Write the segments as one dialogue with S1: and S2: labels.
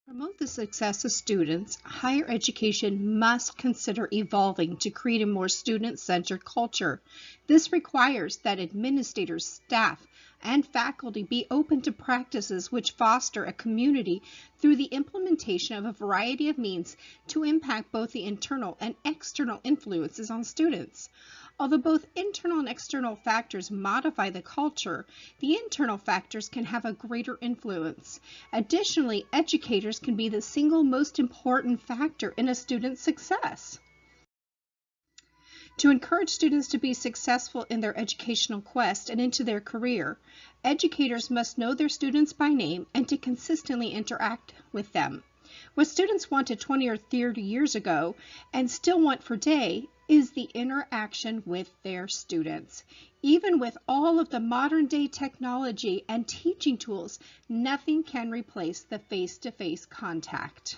S1: Promote the success of students, higher education must consider evolving to create a more student-centered culture. This requires that administrators, staff, and faculty be open to practices which foster a community through the implementation of a variety of means to impact both the internal and external influences on students. Although both internal and external factors modify the culture, the internal factors can have a greater influence. Additionally, educators can be the single most important factor in a student's success. To encourage students to be successful in their educational quest and into their career, educators must know their students by name and to consistently interact with them. What students wanted 20 or 30 years ago and still want for today is the interaction with their students. Even with all of the modern day technology and teaching tools, nothing can replace the face-to-face contact.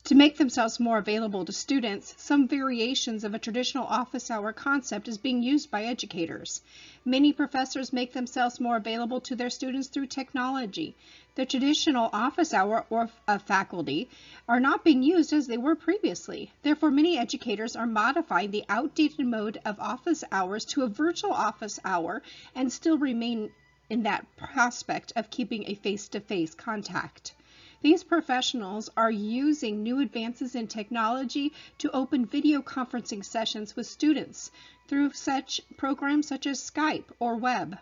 S1: To make themselves more available to students, some variations of a traditional office hour concept is being used by educators. Many professors make themselves more available to their students through technology. The traditional office hour or faculty are not being used as they were previously. Therefore, many educators are modifying the outdated mode of office hours to a virtual office hour and still remain in that prospect of keeping a face-to-face contact. These professionals are using new advances in technology to open video conferencing sessions with students through such programs such as Skype or web.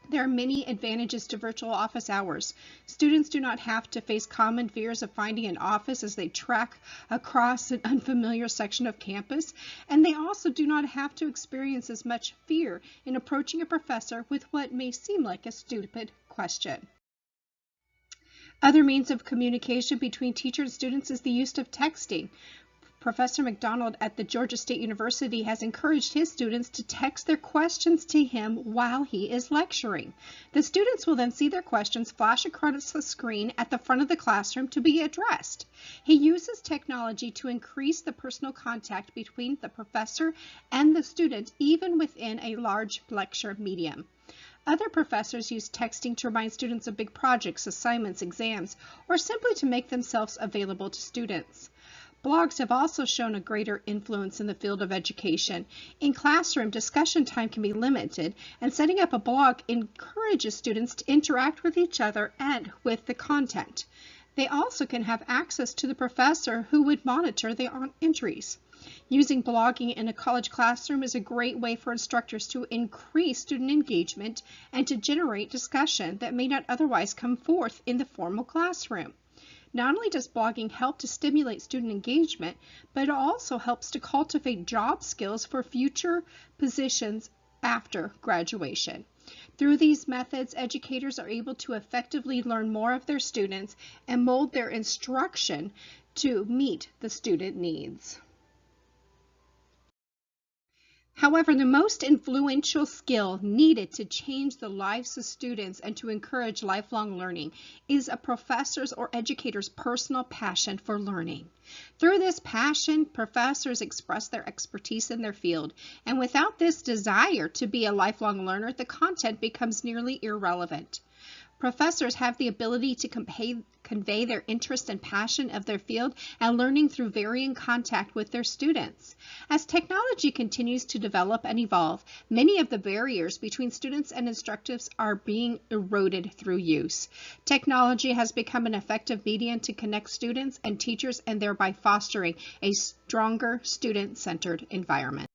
S1: There are many advantages to virtual office hours. Students do not have to face common fears of finding an office as they trek across an unfamiliar section of campus, and they also do not have to experience as much fear in approaching a professor with what may seem like a stupid question. Other means of communication between teachers and students is the use of texting. Professor McDonald at the Georgia State University has encouraged his students to text their questions to him while he is lecturing. The students will then see their questions flash across the screen at the front of the classroom to be addressed. He uses technology to increase the personal contact between the professor and the student, even within a large lecture medium. Other professors use texting to remind students of big projects, assignments, exams, or simply to make themselves available to students. Blogs have also shown a greater influence in the field of education. In classroom, discussion time can be limited, and setting up a blog encourages students to interact with each other and with the content. They also can have access to the professor who would monitor their entries. Using blogging in a college classroom is a great way for instructors to increase student engagement and to generate discussion that may not otherwise come forth in the formal classroom. Not only does blogging help to stimulate student engagement, but it also helps to cultivate job skills for future positions after graduation. Through these methods, educators are able to effectively learn more of their students and mold their instruction to meet the student needs. However, the most influential skill needed to change the lives of students and to encourage lifelong learning is a professor's or educator's personal passion for learning. Through this passion, professors express their expertise in their field, and without this desire to be a lifelong learner, the content becomes nearly irrelevant. Professors have the ability to convey their interest and passion of their field and learning through varying contact with their students. As technology continues to develop and evolve, many of the barriers between students and instructors are being eroded through use. Technology has become an effective medium to connect students and teachers and thereby fostering a stronger student-centered environment.